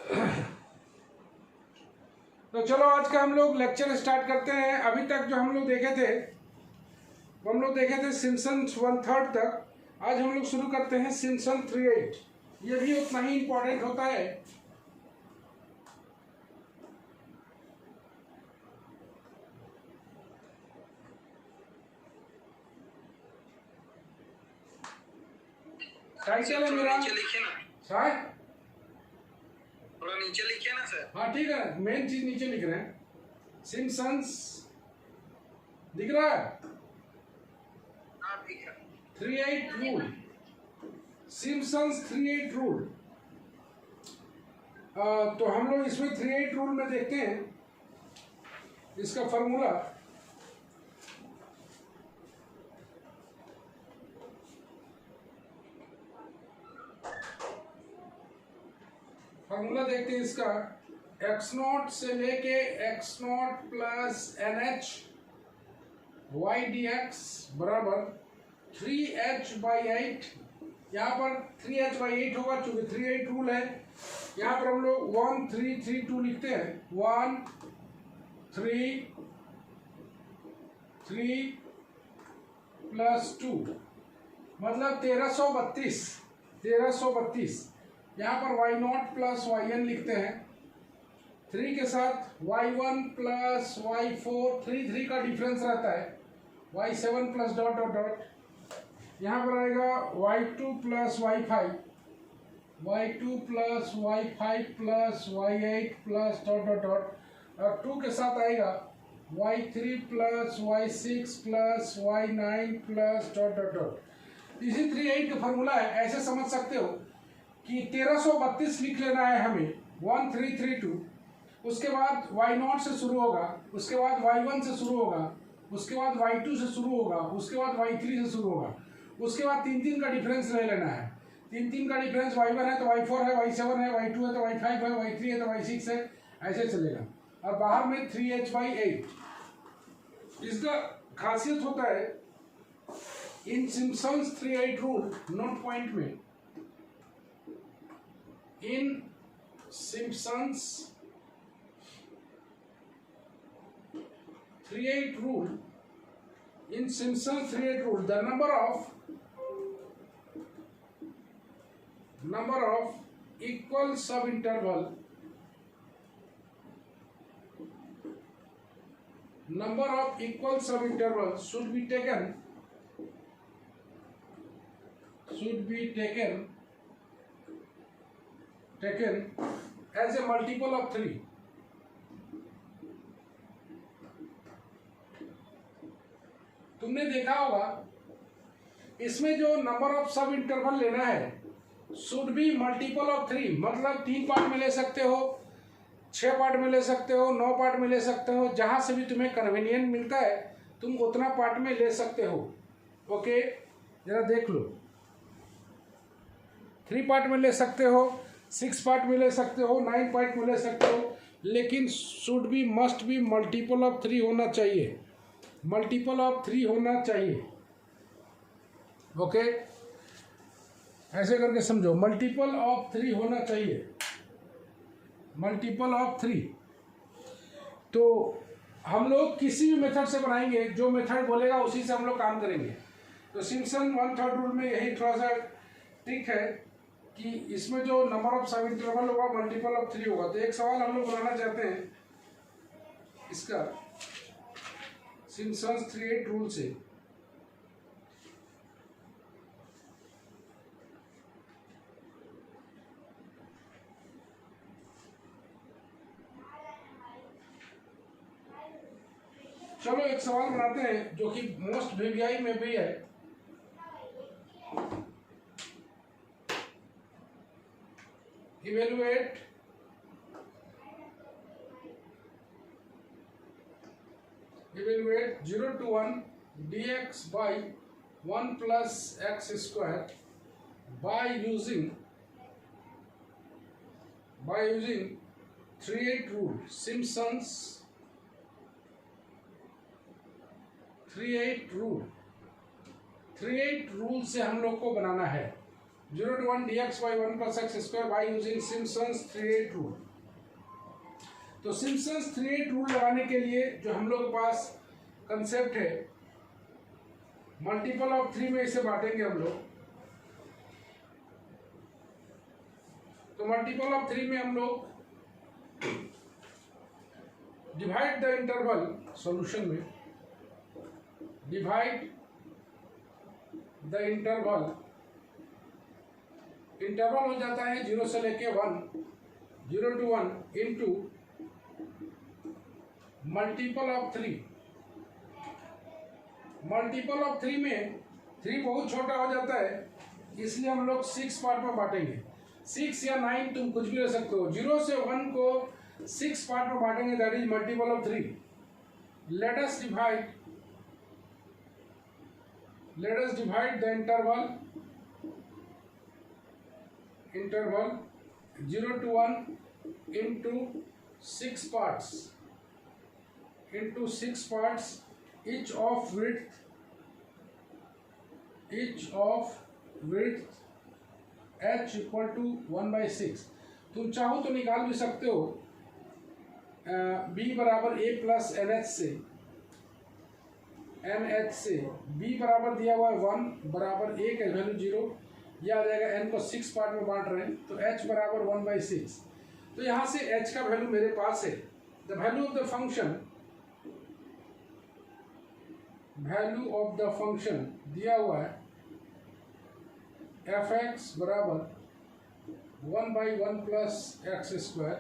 तो चलो आज का हम लोग लेक्चर स्टार्ट करते हैं। अभी तक जो हम लोग देखे थे वो हम लोग देखे थे सिम्पसन्स 1/3 तक। आज हम लोग शुरू करते हैं सिम्पसन 3/8। ये भी उतना ही इम्पोर्टेंट होता है। टाइटल है मेरा, नीचे लिखिए ना सर थोड़ा नीचे लिखिए ना सर। हाँ ठीक है, मेन चीज नीचे लिख रहे हैं। सिम्पसन्स दिख रहा है? हाँ ठीक है। 3/8 रूल, सिम्पसन्स 3/8 रूल। तो हम लोग इसमें 3/8 रूल में देखते हैं इसका फॉर्मूला। फॉर्मूला देखते हैं इसका। x0 से लेके x0 plus NH y dx बराबर 3h/8। यहाँ पर 3h/8 होगा चूंकि 3/8 रूल है। यहाँ पर हम लोग 1 3 3 2 लिखते हैं। 1 3 3 प्लस 2 मतलब 1332। यहाँ पर y0 प्लस yn लिखते हैं। 3 के साथ y1 प्लस y4, 3 का डिफरेंस रहता है। y7 plus dot dot dot. यहाँ पर आएगा y2 plus y5, y2 plus y5 plus y8 plus dot dot dot. और 2 के साथ आएगा y3 plus y6 plus y9 plus dot dot dot. इसी 3/8 का फॉर्मूला है। ऐसे समझ सकते हो कि 1332 लिख लेना है हमें। 1332, उसके बाद y0 से शुरू होगा, उसके बाद y1 से शुरू होगा, उसके बाद y2 से शुरू होगा, उसके बाद y3 से शुरू होगा, उसके बाद 3 का डिफरेंस ले लेना है। 3 का डिफरेंस y1 है तो y4 है, y7 है, y2 है तो y5 है, y3 है तो y6 है, ऐसे चलेगा। और बाहर में 3h/8। इसका खासियत होता है इन सिम्पसन्स 3/8 रूल, नोट पॉइंट में, in Simpson's 3/8 rule, in Simpson's 3/8 rule, the number of equal subinterval should be taken as a multiple of 3। तुमने देखा होगा इसमें जो नंबर ऑफ सब इंटरवल लेना है शुड बी मल्टीपल ऑफ 3। मतलब 3 पार्ट में ले सकते हो, 6 पार्ट में ले सकते हो, 9 पार्ट में ले सकते हो, जहां से भी तुम्हें कन्वीनियंट मिलता है तुम उतना पार्ट में ले सकते हो। ओके, जरा देख लो। 3 पार्ट में ले सकते हो, 6 पार्ट में ले सकते हो, 9 पार्ट में ले सकते हो, लेकिन should be must be multiple of 3 होना चाहिए। मल्टीपल ऑफ 3 होना चाहिए। ओके, ऐसे करके समझो, मल्टीपल ऑफ 3 होना चाहिए। Multiple of 3। तो हम लोग किसी भी मेथड से बनाएंगे, जो मेथड बोलेगा उसी से हम लोग काम करेंगे। तो सिम्पसन 1/3 रूल में यही थोड़ा सा ट्रिक है कि इसमें जो नंबर ऑफ सब इंटरवल होगा मल्टीपल ऑफ 3 होगा। तो एक सवाल हम लोग बनाना चाहते हैं इसका सिम्पसन्स 3/8 रूल से। चलो एक सवाल बनाते हैं जो कि मोस्ट वीवीआई में भी है। Evaluate evaluate 0 to 1 dx by 1 plus x square by using 3/8 rule, Simpson's 3/8 rule। 3/8 rule से हम लोग को बनाना है। 0 to 1 dx by 1 plus x square by using Simpson's 3/8 rule. तो सिम्पसन्स 3/8 रूल लगाने के लिए जो हम लोग के पास कंसेप्ट है, मल्टीपल ऑफ 3 में इसे बांटेंगे हम लोग। तो मल्टीपल ऑफ 3 में हम लोग डिवाइड द इंटरवल, सॉल्यूशन में डिवाइड द इंटरवल हो जाता है 0 से लेके 1, 0 to 1 into multiple of 3। Multiple of 3 में 3 बहुत छोटा हो जाता है, इसलिए हम लोग 6 पार्ट में बांटेंगे। 6 या 9 तुम कुछ भी ले सकते हो। 0 से 1 को 6 पार्ट में बांटेंगे, that is multiple of 3। Let us divide the interval 0 to 1 into 6 parts, each of width h equal to 1/6। तुम चाहो तो निकाल भी सकते हो b बराबर a प्लस NH से b बराबर दिया हुआ है 1 बराबर a का वैल्यू 0, यह आ जाएगा। n को 6 पार्ट में बांट रहे हैं तो h बराबर 1/6। तो यहाँ से h का वैल्यू मेरे पास है। The value of the function दिया हुआ है f(x) बराबर 1/1 प्लस एक्स स्क्वायर।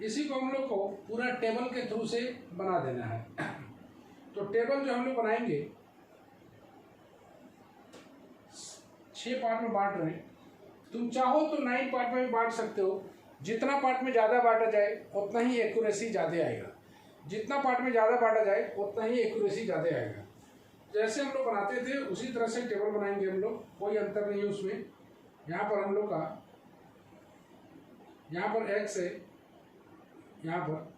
इसी को हम लोग को पूरा टेबल के थ्रू से बना देना है। तो टेबल जो हम लोग बनाएंगे 6 पार्ट में बांट रहे हैं। तुम चाहो तो 9 पार्ट में भी बांट सकते हो। जितना पार्ट में ज़्यादा बांटा जाए उतना ही एक्यूरेसी ज़्यादा आएगा। जितना पार्ट में ज़्यादा बांटा जाए उतना ही एक्यूरेसी ज़्यादा आएगा। जैसे हम लोग बनाते थे उसी तरह से टेबल बनाएंगे हम लोग, कोई अंतर नहीं है उसमें। यहाँ पर हम लोग का, यहाँ पर x है, यहाँ पर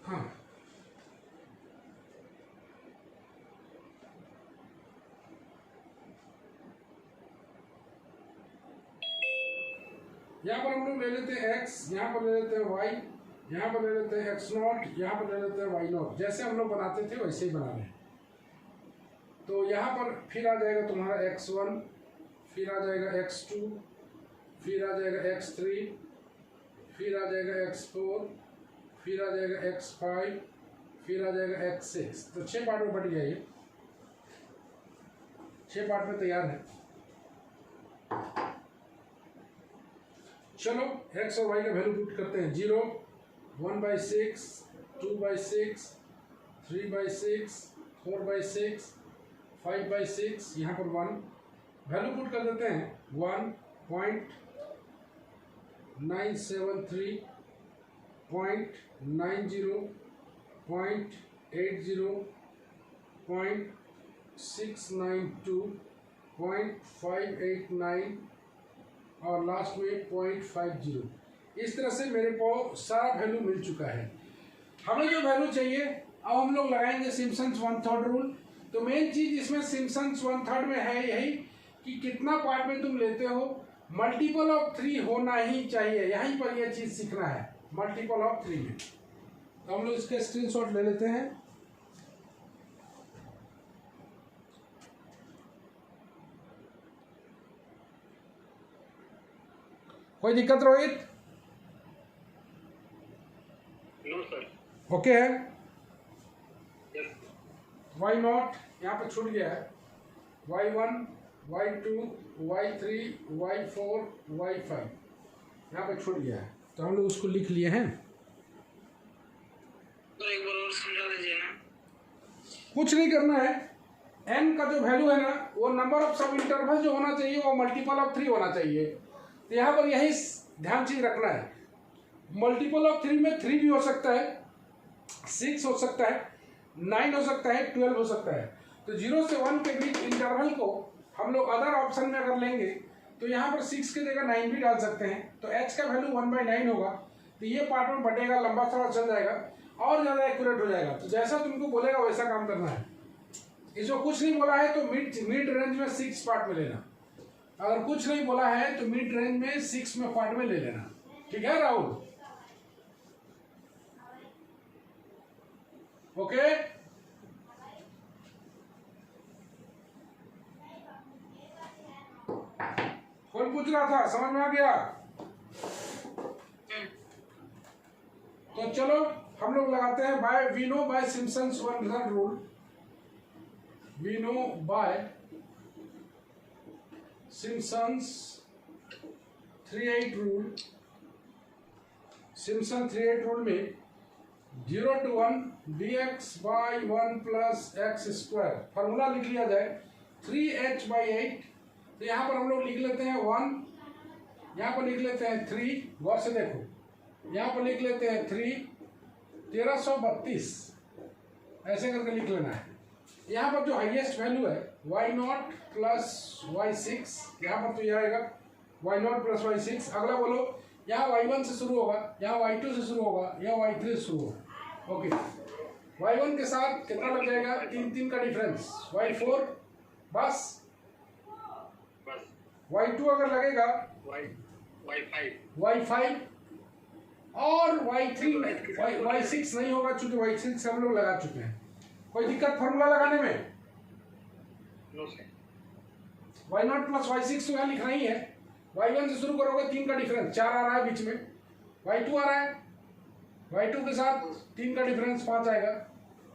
हाँ यहाँ पर हम लोग ले लेते हैं x, यहाँ पर ले लेते हैं y, यहाँ पर ले लेते हैं x0, यहाँ पर ले लेते हैं y0। जैसे हम लोग बनाते थे वैसे ही बना रहे हैं। तो यहाँ पर फिर आ जाएगा तुम्हारा x1, फिर आ जाएगा x2, फिर आ जाएगा x3, फिर आ जाएगा x4, फिर आ जाएगा x5, फिर आ जाएगा x6। तो 6 पार्ट में बट गया ये, 6 पार्ट में तैयार है। चलो x और y का वैल्यू पुट करते हैं। 0, 1/6, 2/6, 3/6, 4/6, 5/6, यहाँ पर 1 वैल्यू पुट कर देते हैं। 1.973, 0.90, 0.80, 0.692, 0.589 और लास्ट में 0.50। इस तरह से मेरे को सारा वैल्यू मिल चुका है। हमें जो वैल्यू चाहिए अब हम लोग लगाएंगे सिम्पसन्स 1/3 रूल। तो मेन चीज इसमें सिम्पसन्स 1/3 में है यही कि कितना पार्ट में तुम लेते हो, मल्टीपल ऑफ 3 होना ही चाहिए। यहीं पर यह चीज सीखना है, मल्टीपल ऑफ 3 में। तो हम लोग इसके स्क्रीनशॉट ले लेते हैं। कोई दिक्कत रोहित? No sir. ओके है। यस। y0 यहाँ पर छूट गया है। y1, y2, y3, y4, y5 यहाँ पर छूट गया है। तो हम लोग उसको लिख लिए हैं। सर एक बार और समझा दीजिए ना। कुछ नहीं करना है। n का जो वैल्यू है ना, वो नंबर ऑफ सब इंटरवल जो होना चाहिए वो मल्टीपल ऑफ 3 होना चाहिए। तो यहाँ पर यही ध्यान चीज रखना है। मल्टीपल ऑफ 3 में 3 भी हो सकता है, 6 हो सकता है, 9 हो सकता है, 12 हो सकता है। तो 0 से 1 के बीच इंटरवल को हम लोग अदर ऑप्शन में अगर लेंगे तो यहाँ पर 6 की जगह 9 भी डाल सकते हैं, तो h का वैल्यू 1/9 होगा। तो ये पार्ट में बढ़ेगा, लंबा थोड़ा चल जाएगा और ज़्यादा एक्यूरेट हो जाएगा। तो जैसा तुमको बोलेगा वैसा काम करना है। इसको कुछ नहीं बोला है तो मिड रेंज में 6 पार्ट में लेना, अगर कुछ नहीं बोला है तो मिड रेंज में 6 में पार्ट में ले लेना। ठीक है राहुल? ओके, कौन पूछ रहा था, समझ में आ गया? तो चलो हम लोग लगाते हैं by we know by Simpson's 1/3 rule. We know by Simpson's 3/8 rule. Simpson 3/8 rule में 0 to 1 dx by 1 plus x square formula लिख लिया जाए 3h/8। तो यहाँ पर हम लोग लिख लेते हैं 1, यहाँ पर लिख लेते हैं 3, गौर से देखो, यहाँ पर लिख लेते हैं 3, 1332 ऐसे करके लिख लेना है। यहाँ पर जो हाईएस्ट वैल्यू है y0 प्लस y6, यहाँ पर तो यह आएगा y0 प्लस y6। अगला बोलो, यहाँ y1 से शुरू होगा, यहाँ y2 से शुरू होगा, यहाँ y3 से शुरू होगा। ओके, y1 के साथ कितना लग जाएगा? 3 का डिफरेंस, y4 बस, y2 अगर लगेगा y5 और y6 नहीं होगा चूंकि y6 से हम लोग लगा चुके हैं। कोई दिक्कत फार्मूला लगाने में? y0 प्लस y6 तो यहाँ लिखना ही है। y1 से शुरू करोगे, 3 का डिफरेंस, 4 आ रहा है बीच में, y2 आ रहा है, y2 के साथ 3 का डिफरेंस 5 आएगा,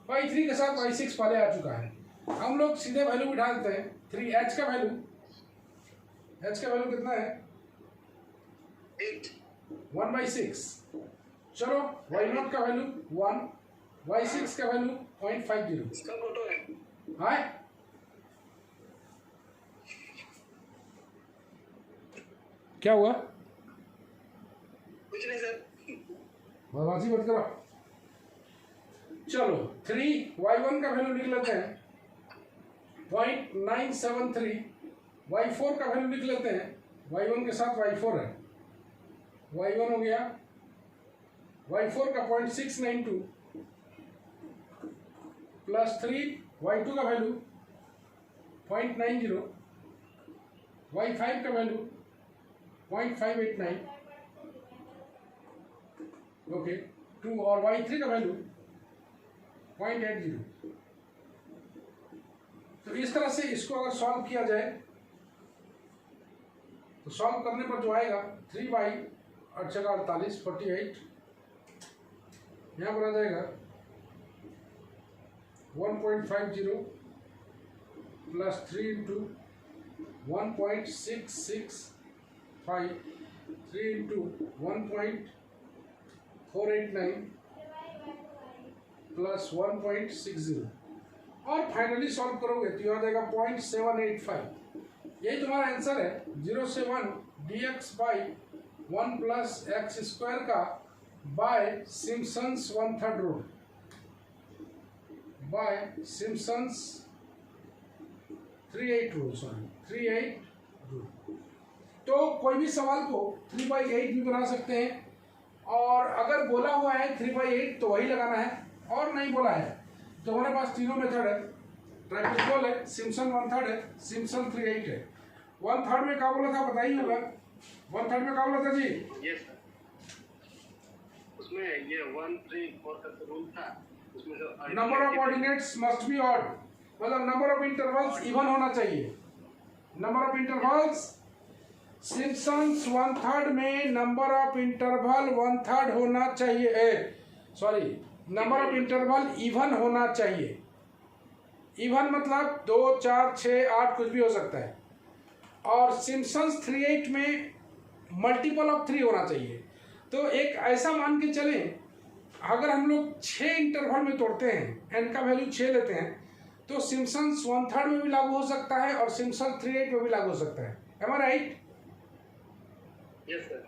y3 के साथ y6 पहले आ चुका है। हम लोग सीधे वैल्यू भी डालते हैं। 3h का वैल्यू, h का वैल्यू कितना है? 1/6। चलो y0 का वैल्यू 1, y6 का वैल्यू 0.50। इसका फोटो है। हाँ, क्या हुआ? कुछ नहीं सर। बदमाशी मत करो। चलो 3y1 का वैल्यू लिख लेते हैं 0.973, y4 का वैल्यू लिख लेते हैं, y1 के साथ y4 है, y1 हो गया, y4 का 0.692 प्लस 3, y2 का वैल्यू 0.90, y5 का वैल्यू 0.589, ओके 2, और y3 का वैल्यू 0.80। तो इस तरह से इसको अगर सॉल्व किया जाए तो सॉल्व करने पर जो आएगा 3/48 48, यहाँ पर आ जाएगा 1.50 प्लस 3 इंटू 1.665, 3 इंटू 1.489 प्लस 1.60, और फाइनली सॉल्व करोगे तो यह आ जाएगा 0.785। यही तुम्हारा आंसर है। 0 से 1 dx by 1 plus x square का by Simpson's 1/3 rule, by Simpson's 3/8 rule, sorry 3/8 rule. तो कोई भी सवाल को 3/8 भी बना सकते हैं, और अगर बोला हुआ है 3/8 तो वही लगाना है, और नहीं बोला है तो हमारे पास तीनों मेथड है। ट्राइपिजोल है, सिम्पसन 1/3 है, सिम्पसन 3/8 है। 1/3 में क्या बोला था बताइए होगा? 1/3 में क्या बोला था जी? यस सर, उसमें ये 1 3 4 का रूल था, उसमें जो number of ordinates must be odd, मतलब नंबर ऑफ इंटरवल्स इवन होना चाहिए। नंबर ऑफ इंटरवल्स सिम्पसन्स 1/3 में नंबर ऑफ इंटरवल 1/3 होना चाहिए, sorry number of interval even होना चाहिए। इवन मतलब 2 4 6 8 कुछ भी हो सकता है, और सिम्पसन्स 3/8 में मल्टीपल ऑफ 3 होना चाहिए। तो एक ऐसा मान के चलें, अगर हम लोग 6 इंटरवल में तोड़ते हैं, n का वैल्यू 6 लेते हैं, तो सिम्पसन्स 1/3 में भी लागू हो सकता है और सिम्पसन्स 3/8 में भी लागू हो सकता है। एम आई राइट? Yes sir.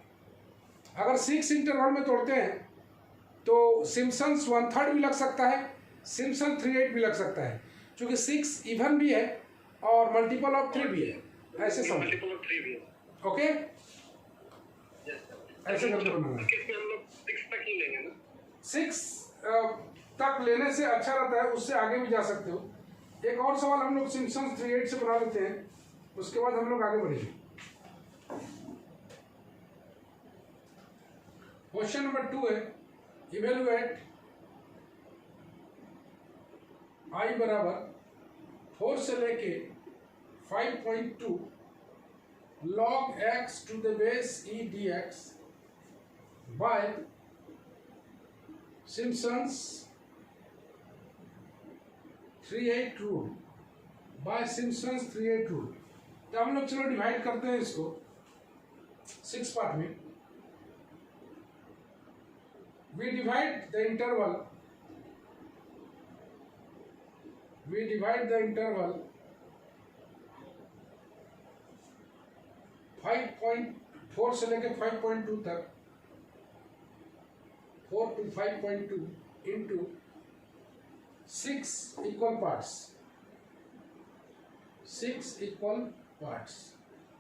अगर 6 इंटरवल में तोड़ते हैं तो सिम्पसन्स 1/3 भी लग सकता है, सिम्पसन 3/8 भी लग सकता है, क्योंकि 6 इवन भी है और मल्टीपल ऑफ 3 भी है। ऐसे समझ, मल्टीपल ऑफ 3 भी है। Okay, yes sir. ऐसे करके बनाना है। इसमें हम लोग 6 तक ही लेंगे ना? 6 तक लेने से अच्छा रहता है, उससे आगे भी जा सकते हो। एक और सवाल हम लोग सिम्पसन्स 3/8 से बना लेते हैं, उसके बाद हम लोग आगे बढ़ेंगे। क्वेश्चन नंबर 2 है, इवेलुएट i बराबर 4 से लेके 5.2 log x to the base e dx by Simpson's 3/8 rule, by Simpson's 3/8 rule. तो हम लोग चलो डिवाइड करते हैं इसको 6 पार्ट में। We divide the interval 5.4 से लेके 5.2 तक, 4 to 5.2 into 6 equal parts, 6 equal parts।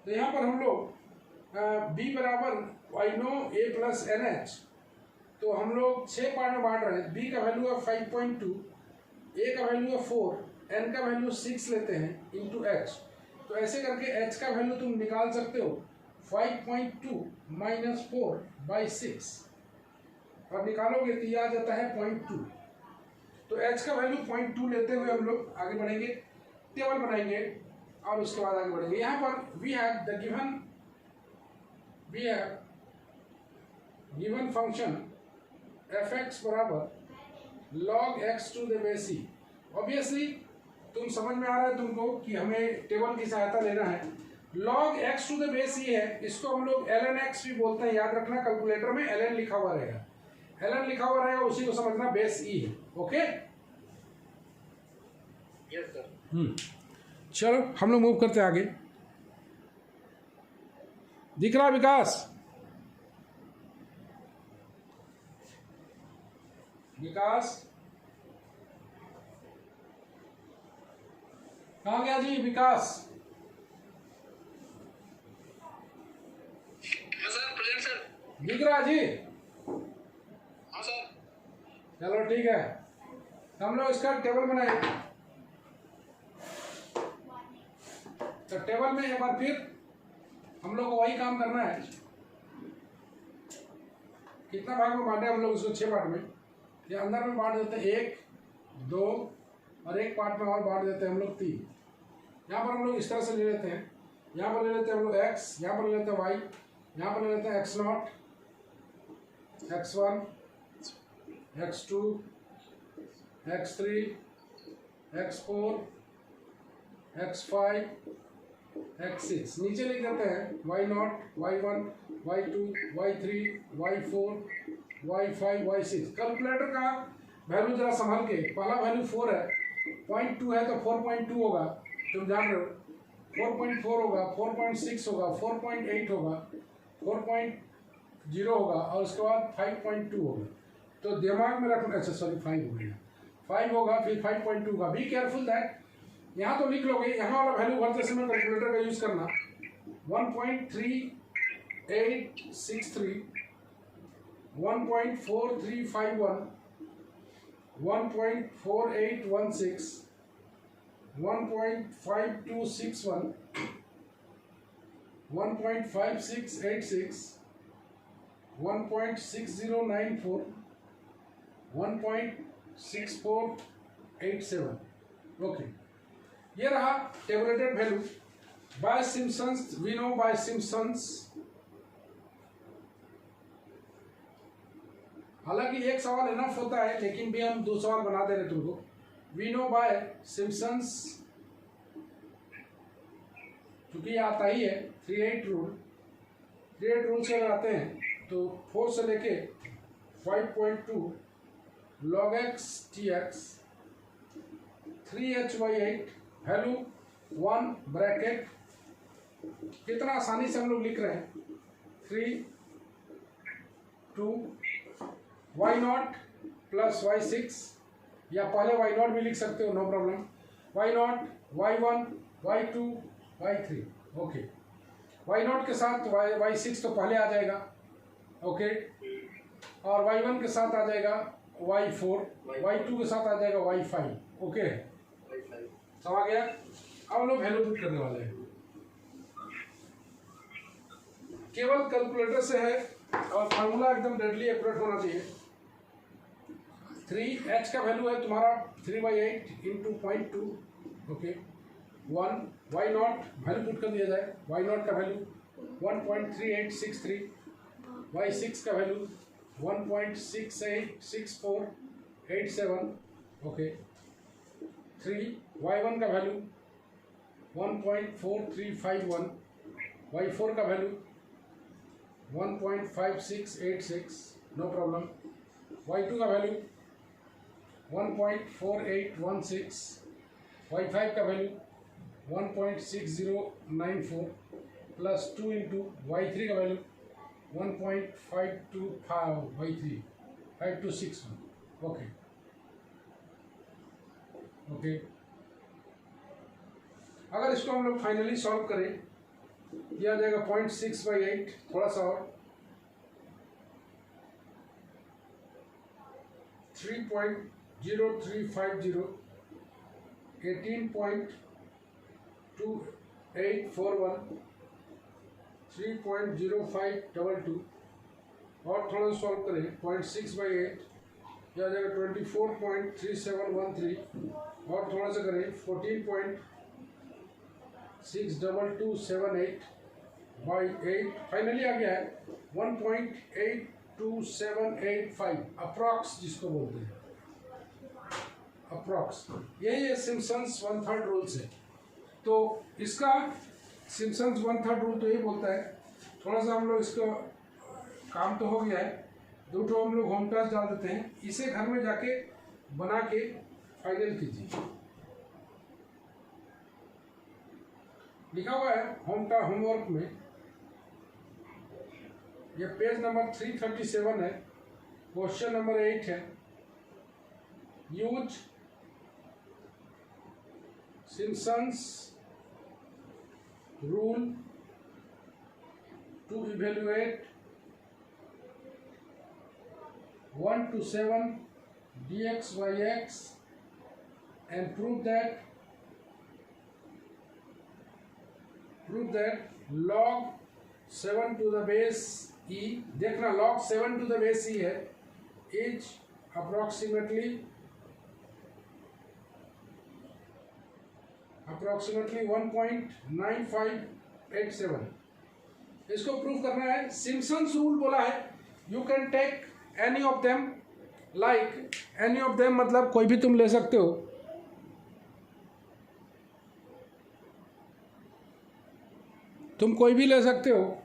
तो यहाँ पर हम लोग b बराबर y no a plus n h, तो हम लोग 6 पार्ट में बांट रहे हैं। b का वैल्यू है 5.2, a का वैल्यू है 4, n का वैल्यू 6 लेते हैं इंटू h। तो ऐसे करके h का वैल्यू तुम निकाल सकते हो 5.2 माइनस 4 बाई 6, और निकालोगे तो यह आ जाता है 0.2। तो h का वैल्यू 0.2 लेते हुए हम लोग आगे बढ़ेंगे, टेबल बनाएंगे और उसके बाद आगे बढ़ेंगे। यहाँ पर we have given function f(x) बराबर log x to the base e. Obviously तुम समझ में आ रहा है तुमको कि हमें टेबल की सहायता लेना है। log x to the base e है, इसको हम लोग ln x भी बोलते हैं, याद रखना कैलकुलेटर में ln लिखा हुआ रहेगा, ln लिखा हुआ रहेगा, उसी को समझना बेस ई है। Okay, yes sir. चलो हम लोग मूव करते हैं आगे। दिख रहा विकास? कहाँ गया जी विकास? हाँ सर, प्रेजेंट सर। दिख रहा जी? हाँ सर। चलो ठीक है, हम लोग इसका टेबल बनाए। तो टेबल में एक बार फिर हम लोग को वही काम करना है। कितना भाग में बांटे हम लोग इसको? 6 पार्ट में। ये अंदर में बांट देते हैं 1, 2 और एक पार्ट में और बांट देते हैं हम लोग 3। यहाँ पर हम लोग इस तरह से ले लेते हैं, यहाँ पर ले लेते हैं हम लोग x, यहाँ पर ले लेते हैं y, यहाँ पर ले लेते हैं x0, x1, x2, x3, x4, x5, x6। नीचे लिख देते हैं y0, y1, y2, y3, y4, y5, y6। Calculator का वैल्यू जरा संभाल के, पहला वैल्यू 4 है, 0.2 है तो 4.2 होगा, तुम जान रहे हो, 4.4 होगा, 4.6 होगा, 4.8 होगा, 4.0 होगा और उसके बाद 5.2 होगा। तो दिमाग में रखना। अच्छा सॉरी, 5 हो गया, 5 होगा फिर 5.2 होगा। बी केयरफुल दैट, यहाँ तो लिख लोगे, यहाँ वाला वैल्यू भरते समय कैलकुलेटर का यूज करना। 1.3863, 1.4351, 1.4816, 1.5261, 1.5686, 1.6094, 1.6487। ओके, ये रहा tabulated value by Simpson's. We know by Simpson's, हालांकि एक सवाल इनफ होता है, लेकिन भी हम 2 सवाल बना दे रहे तुमको। वी नो बाय सिम्पसन्स, क्योंकि ये आता ही है 3/8 रूल। 3/8 रूल से अगर आते हैं तो 4 से लेके 5.2 log x dx 3h/8 value 1 bracket, कितना आसानी से हम लोग लिख रहे हैं 3 2 y0 प्लस y6, या पहले y0 भी लिख सकते हो, no problem. y0, y1, y2, y3। Okay, y0 के साथ y6 तो पहले आ जाएगा, ओके, और y1 के साथ आ जाएगा y4, y2 के साथ आ जाएगा y5, ओके, समझ गया। अब हम लोग वैल्यू पुट करने वाले हैं, केवल कैलकुलेटर से है और फार्मूला एकदम डेडली एक्यूरेट होना चाहिए। 3h का वैल्यू है तुम्हारा 3/8 into 0.2, okay. 1 y0 value put कर दिया जाए, y0 का वैल्यू 1.3863, y6 का वैल्यू 1.686487, ओके। 3 y1 का वैल्यू 1.4351, y4 का वैल्यू 1.5686, नो प्रॉब्लम। y2 का वैल्यू 1.4816, y5 का वैल्यू 1.6094 प्लस 2 इंटू y3 का वैल्यू 1.525 y3 5261, ओके ओके। अगर इसको हम लोग फाइनली सॉल्व करें, यह आ जाएगा 0.6/8, थोड़ा सा और 3.0350, 18.2841, 3.0522 और थोड़ा सॉल्व करें 0.6/8, यह आ जाएगा 24.3713 और थोड़ा सा करें 14.62278/8, फाइनली आ गया है 1.82785 अप्रॉक्स, जिसको बोलते हैं अप्रॉक्स। यही है सिम्पसन्स 1/3 रूल से। तो इसका सिम्पसन्स 1/3 रूल तो यही बोलता है। थोड़ा सा हम लोग इसका काम तो हो गया है, 2 ठो हम लोग होम टास्क डाल देते हैं, इसे घर में जाके बना के फाइनल कीजिए। लिखा हुआ है होमवर्क में, यह पेज नंबर 337 है, क्वेश्चन नंबर 8 है। Use Simpson's rule to evaluate 1 to 7 dx by x and prove that log 7 to the base e, देखना log 7 to the base e है, is approximately 1.9587। इसको प्रूव करना है। सिम्पसन्स रूल बोला है, you can take any of them, like any of them मतलब कोई भी तुम ले सकते हो। तुम कोई भी ले सकते हो,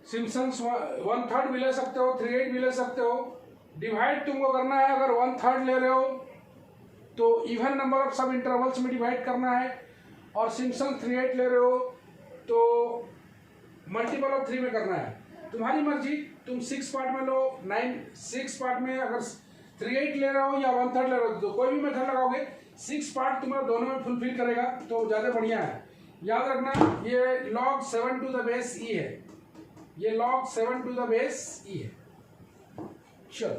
सिम्पसन्स 1/3 भी ले सकते हो, 3/8 भी ले सकते हो। डिवाइड तुमको करना है, अगर 1/3 ले रहे हो तो इवन नंबर ऑफ सब इंटरवल्स में डिवाइड करना है, और सिम्पसन 3/8 ले रहे हो तो मल्टीपल ऑफ 3 में करना है। तुम्हारी मर्जी, तुम 6 पार्ट में लो, 6 पार्ट में अगर 3/8 ले रहे हो या 1/3 ले रहे हो तो कोई भी मेथड लगाओगे, 6 पार्ट तुम्हारा दोनों में फुलफिल करेगा तो ज़्यादा बढ़िया है। याद रखना, ये log 7 to the base e है, ये log 7 to the base e है। चलो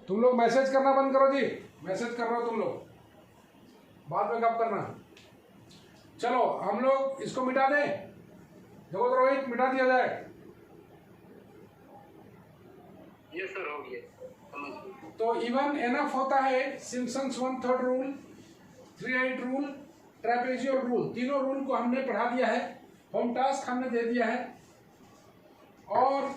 तुम लोग मैसेज करना बंद करो जी, मैसेज कर रहे हो तुम लोग, बाद में कब करना। चलो हम लोग इसको मिटा दें, देखो तो रोहित, मिटा दिया जाए। ये सर हो गया, समझ गए। तो इवन एनफ होता है सिम्पसन्स 1/3 रूल, 3/8 रूल, ट्रेपेजियल रूल, तीनों रूल को हमने पढ़ा दिया है, होम टास्क हमने दे दिया है। और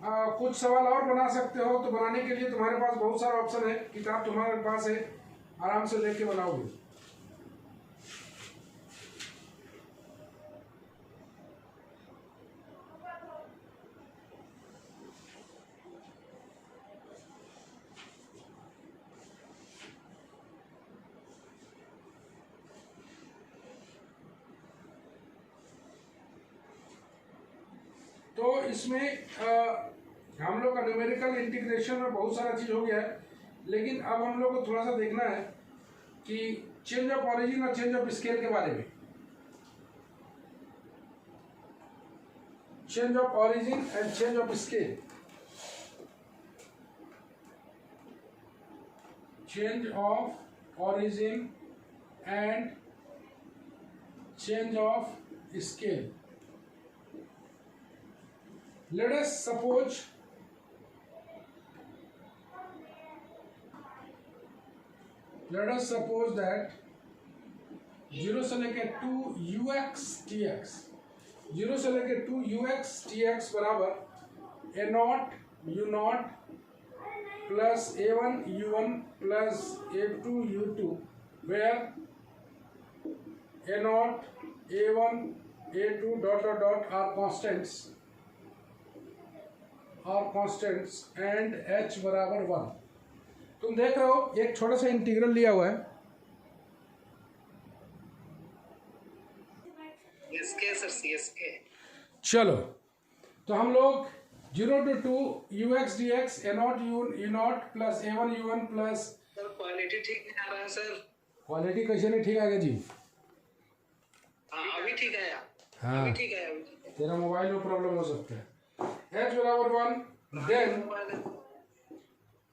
कुछ सवाल और बना सकते हो, तो बनाने के लिए तुम्हारे पास बहुत सारा ऑप्शन है, किताब तुम्हारे पास है, आराम से लेके बनाओगे। तो इसमें हम लोग का न्यूमेरिकल इंटीग्रेशन में बहुत सारा चीज़ हो गया है। लेकिन अब हम लोग को थोड़ा सा देखना है कि चेंज ऑफ ऑरिजिन और चेंज ऑफ स्केल के बारे में। Change of origin and change of scale. Change of origin and change of scale. Let us suppose that 0 से लेके 2ux tx, 0 से लेके 2ux tx बराबर a naught u naught plus a1 u1 plus a2 u2, where a naught a1 a2 dot dot dot are constants and h बराबर 1। तुम देख रहे हो एक छोटा सा इंटीग्रल लिया हुआ है, इसके सर CSK। चलो तो हम लोग 0 to 2 ux dx a naught u naught plus a1 u1 plus। Sir quality ठीक नहीं आ रहा है सर। क्वालिटी कैसे नहीं ठीक आ गया जी? हाँ अभी ठीक आया। हाँ अभी ठीक आया, अभी ठीक है। तेरा मोबाइल में प्रॉब्लम हो सकता है। h बराबर 1,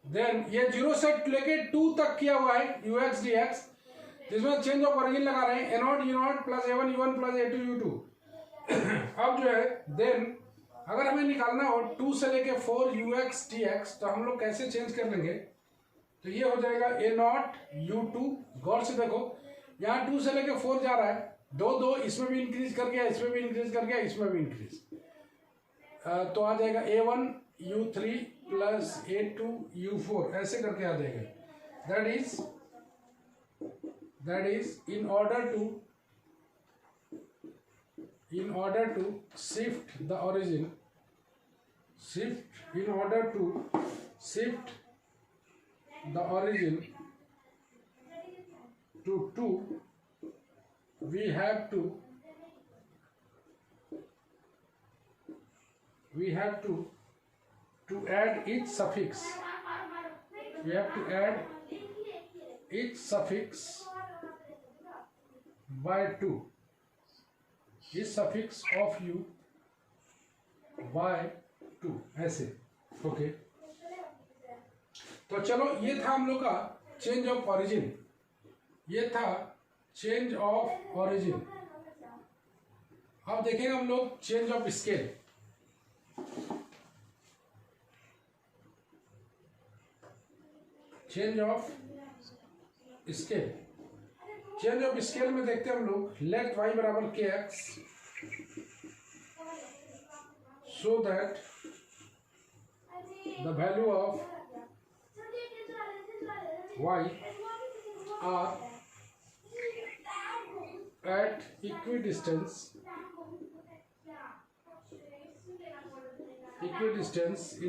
देन ये 0 से लेके 2 तक किया हुआ है ux dx, जिसमें चेंज ऑफ ऑरिजिन लगा रहे हैं a naught u naught plus a1 u1 plus a2 u2। अब जो है देन अगर हमें निकालना हो 2 से लेके 4 ux dx, तो हम लोग कैसे चेंज कर लेंगे? तो ये हो जाएगा a naught u2। गौर से देखो यहाँ 2 से लेके 4 जा रहा है, दो इसमें भी इंक्रीज कर गया, इसमें भी इंक्रीज कर गया, इसमें भी इंक्रीज, तो आ जाएगा a1 u3 plus a2 u4, ऐसे करके आ जाएगा। That is in order to shift the origin to 2, we have to add each suffix. We have to add each suffix by 2, each suffix of u by 2, ऐसे। Okay तो चलो ये था हम लोग का चेंज ऑफ ऑरिजिन, ये था चेंज ऑफ ऑरिजिन। अब देखेंगे हम लोग change of scale. Change of scale, change of scale में देखते हैं हम लोग लेट y बराबर kx, so that the value of y are at equidistance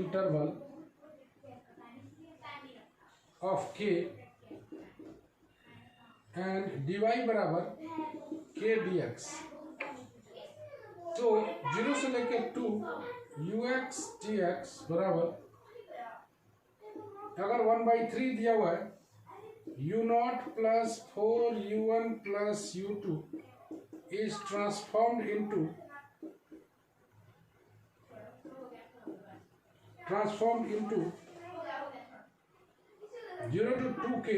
interval of k and dy बराबर k dx। तो 0 से लेके 2 ux dx बराबर, अगर 1/3 दिया हुआ है u naught plus 4 u1 plus u2 is transformed into 0 to 2k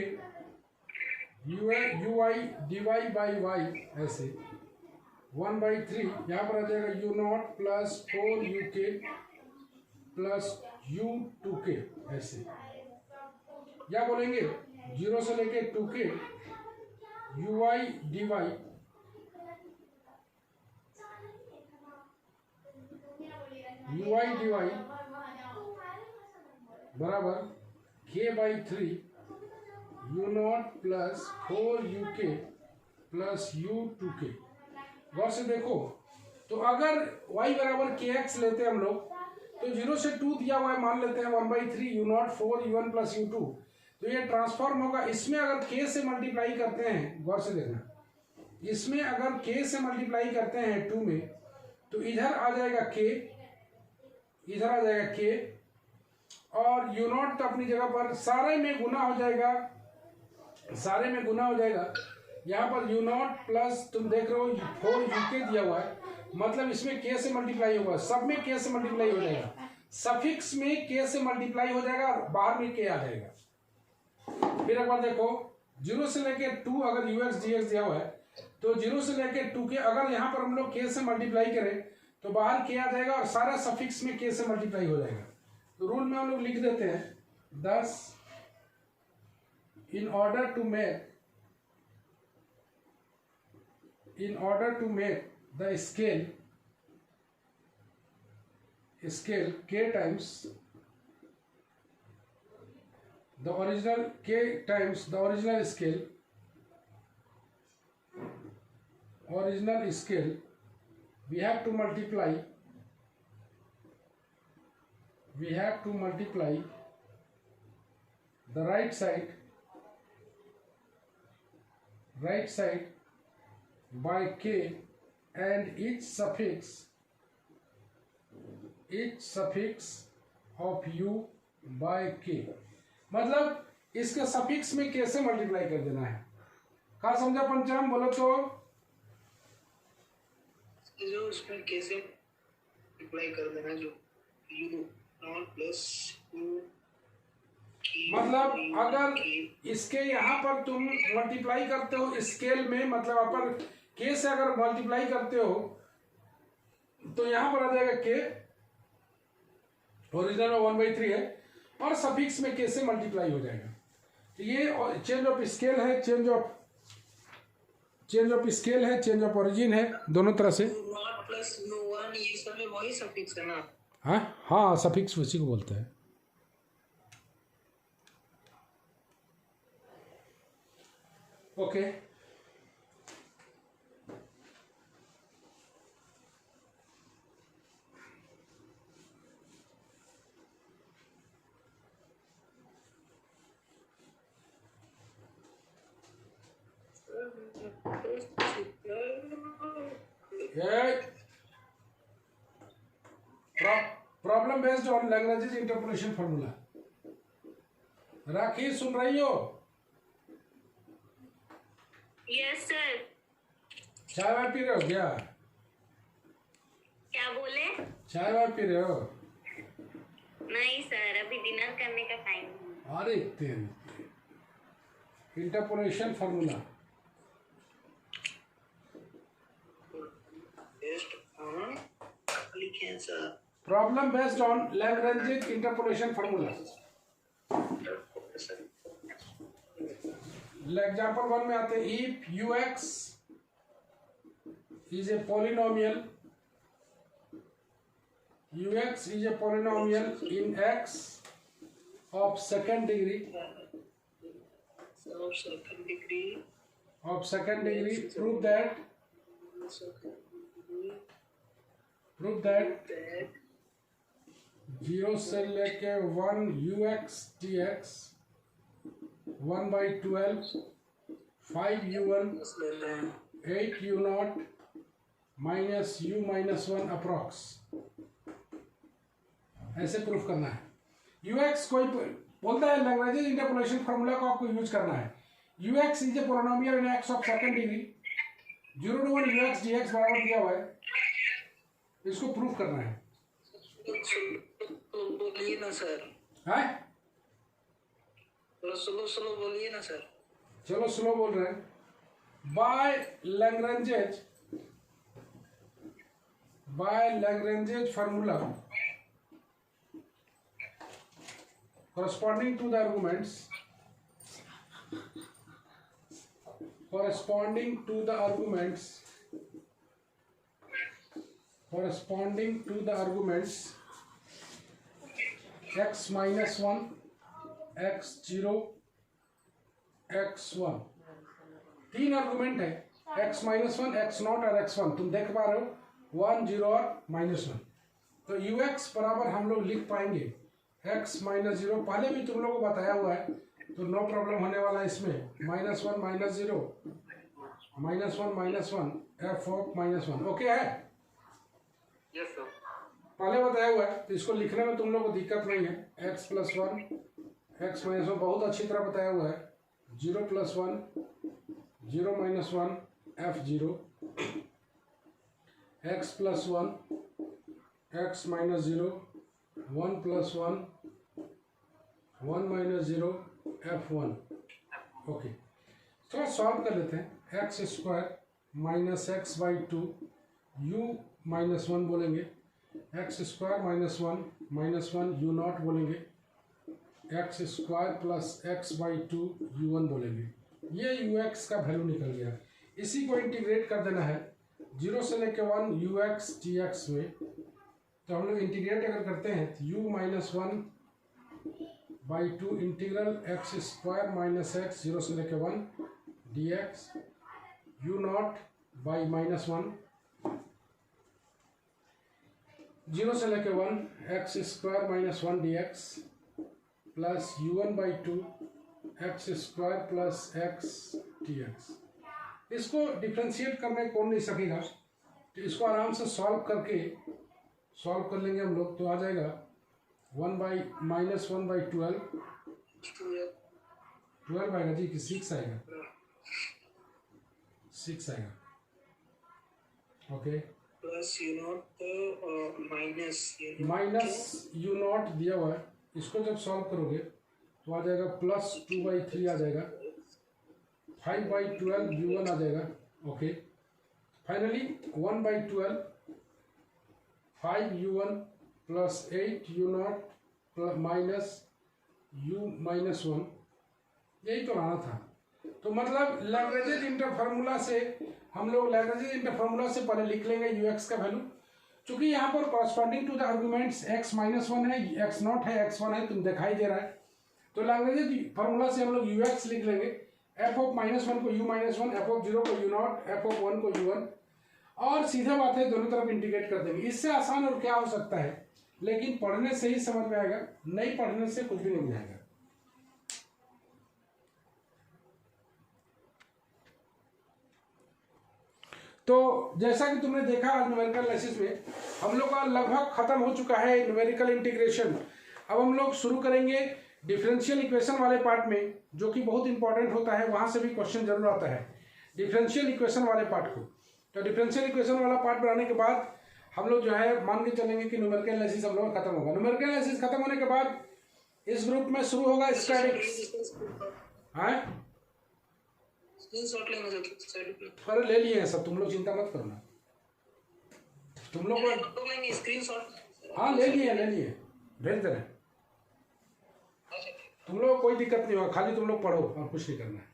uy dy by y, ऐसे 1/3 यहाँ पर आ जाएगा u naught plus 4 uk plus u2k, ऐसे। या बोलेंगे 0 से लेके 2k uy dy बराबर k/3 u naught plus 4 uk plus u2k। गौर से देखो तो अगर y बराबर kx लेते हैं हम लोग, तो 0 से 2 दिया हुआ है, मान लेते हैं 1/3 u naught 4 u1 plus u2, तो ये ट्रांसफॉर्म होगा। इसमें अगर k से मल्टीप्लाई करते हैं, गौर से देखना, इसमें अगर k से मल्टीप्लाई करते हैं 2 में, तो इधर आ जाएगा k, इधर आ जाएगा k, और यू नॉट तो अपनी जगह पर सारे में गुना हो जाएगा, सारे में गुना हो जाएगा। यहाँ पर यू नॉट प्लस तुम देख रहे हो 4 uk दिया हुआ है, मतलब इसमें k से मल्टीप्लाई होगा, सब में k से मल्टीप्लाई हो जाएगा, सफिक्स में k से मल्टीप्लाई हो जाएगा और बाहर में k आ जाएगा। फिर एक बार देखो 0 से लेके 2 अगर ux dx दिया हुआ है तो 0 से लेके 2 के अगर यहाँ पर हम लोग k से मल्टीप्लाई करें तो बाहर k आ जाएगा और सारा सफिक्स में k से मल्टीप्लाई हो जाएगा। तो रूल में हम लोग लिख देते हैं 10 in order to make the scale k times the original scale we have to multiply the right side by k and each suffix of u by k, मतलब इसके सफिक्स में k से मल्टीप्लाई कर देना है। कहा समझा पंचम? बोलो तो जो उसमें k से मल्टीप्लाई कर देना, जो u नॉट प्लस मतलब अगर इसके यहाँ पर तुम मल्टीप्लाई करते हो स्केल में, मतलब अपर k से अगर मल्टीप्लाई करते हो तो यहाँ पर आ जाएगा k, ओरिजिनल में 1/3 है और सफिक्स में k से मल्टीप्लाई हो जाएगा। तो ये चेंज ऑफ स्केल है, चेंज ऑफ स्केल है, चेंज ऑफ ओरिजिन है, दोनों तरह से। नॉट प्लस u1 ये सब में वही सफिक्स है ना? हाँ सफिक्स उसी को बोलते हैं। Okay problem based on Lagrange interpolation formula. Rakhi सुन रही हो? Yes sir. चाय वाय पी रहे हो क्या? क्या बोले? चाय वाय पी रहे हो? नहीं सर, अभी डिनर करने का टाइम है। अरे तेरी interpolation formula problem based on Lagrange interpolation formula. Example 1 में आते हैं if ux is a polynomial in x of second degree prove that 0 से लेके 1 ux dx 1/12 5 u1 8 u0 minus u minus 1 approx, ऐसे प्रूफ करना है। ux कोई बोलता है लैग्रेंज इंटरपोलेशन फॉर्मूला को आपको यूज करना है। ux is a polynomial in x of second degree 0 to 1 ux dx बराबर दिया हुआ है, इसको प्रूफ करना है। बोलिए ना सर। है स्लो बोलिए ना सर। चलो स्लो बोल रहे हैं। By Lagrange formula corresponding to the arguments x minus 1 x0 x1 तीन आर्गुमेंट है, x minus 1 x0 और x1 तुम देख पा रहे हो 1 0 और -1। तो ux बराबर हम लोग लिख पाएंगे x minus 0, पहले भी तुम लोगों को बताया हुआ है तो नो प्रॉब्लम होने वाला है इसमें। -1 -0 -1 -1 f of -1 ओके है। Yes sir. पहले बताया हुआ है, तो इसको लिखने में तुम लोग को दिक्कत नहीं है। x प्लस 1 x माइनस 1 बहुत अच्छी तरह बताया हुआ है। 0 plus 1 0 minus 1 f0, x plus 1 x minus 0 1 plus 1 1 minus 0 f1। Okay, तो सॉल्व कर लेते हैं। X square minus x by 2 u minus 1 बोलेंगे, x square minus 1 u not बोलेंगे, x square plus x by 2 u 1 बोलेंगे। ये यू एक्स का value निकल गया। इसी को इंटीग्रेट कर देना है 0 से लेके 1 यू एक्स टी एक्स में। तो हम लोग इंटीग्रेट अगर करते हैं तो you minus 1 by 2 integral x square minus x 0 से लेके 1 D x you not by minus 1 0 से लेके 1 x square minus 1 D x plus you 1 by 2 x square plus x T x. इसको डिफ्रेंशिएट करने कौन नहीं सकेगा, तो इसको आराम से सॉल्व कर लेंगे हम लोग। तो आ जाएगा 1 बाई माइनस 1 बाई 12 आएगा जी कि 6 आएगा, 6 आएगा। Okay, plus you not minus you not दिया हुआ है, इसको जब सॉल्व करोगे तो आ जाएगा प्लस 2 बाई 3 आ जाएगा, 5 बाई 12 यू 1 आ जाएगा। Okay, finally 1 by 12 5 you 1 plus 8 you not minus you minus 1, यही तो आना था। तो मतलब लैग्रेंज इंटर फार्मूला से हम लोग लैग्रेंज इंटर फार्मूला से पहले लिख लेंगे यू एक्स का वैल्यू, क्योंकि यहाँ पर corresponding to the arguments x minus 1 है, एक्स नॉट है, एक्स 1 है, तुम दिखाई दे रहा है। तो लैग्रेंज फार्मूला से हम लोग यू एक्स लिख लेंगे, एफ ऑफ माइनस 1 को यू माइनस 1, एफ ऑफ 0 को यू नॉट, एफ ऑफ 1 को यू 1, और सीधा बात है दोनों तरफ इंटीग्रेट कर देंगे। इससे आसान और क्या हो सकता है, लेकिन पढ़ने से ही समझ में आएगा, नहीं पढ़ने से कुछ भी नहीं बुझाएगा। तो जैसा कि तुमने देखा आज न्यूमेरिकल एनालिसिस में हम लोग का लगभग खत्म हो चुका है न्यूमेरिकल इंटीग्रेशन। अब हम लोग शुरू करेंगे डिफरेंशियल इक्वेशन वाले पार्ट में, जो कि बहुत इंपॉर्टेंट होता है, वहां से भी क्वेश्चन जरूर आता है डिफरेंशियल इक्वेशन वाले पार्ट को। तो डिफरेंशियल इक्वेशन वाला पार्ट बनाने के बाद हम लोग जो है मान के चलेंगे कि न्यूमेरिकल एनालिसिस हम लोग खत्म होगा। न्यूमेरिकल एनालिसिस खत्म होने के बाद इस ग्रुप में शुरू होगा स्टैटिक्स। हाँ, स्क्रीनशॉट लेना सर्टिफिकेट अरे ले लिए हैं सब, तुम लोग चिंता मत करना, तुम लोग तो लेंगे स्क्रीनशॉट। हाँ ले लिए भेज दे रहे हैं। तुम लोग कोई दिक्कत नहीं होगा, खाली तुम लोग पढ़ो और कुछ नहीं करना है।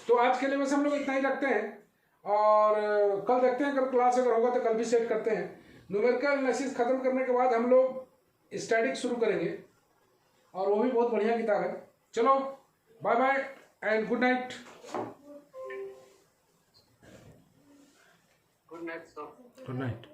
तो आज के लिए बस हम लोग इतना ही रखते हैं, और कल देखते हैं, कल क्लास अगर होगा तो कल भी सेट करते हैं। न्यूमेरिकल एनालिसिस खत्म करने के बाद हम लोग स्टैटिक्स शुरू करेंगे, और वो भी बहुत बढ़िया किताब है। चलो bye bye and good night. Good night sir. Good night.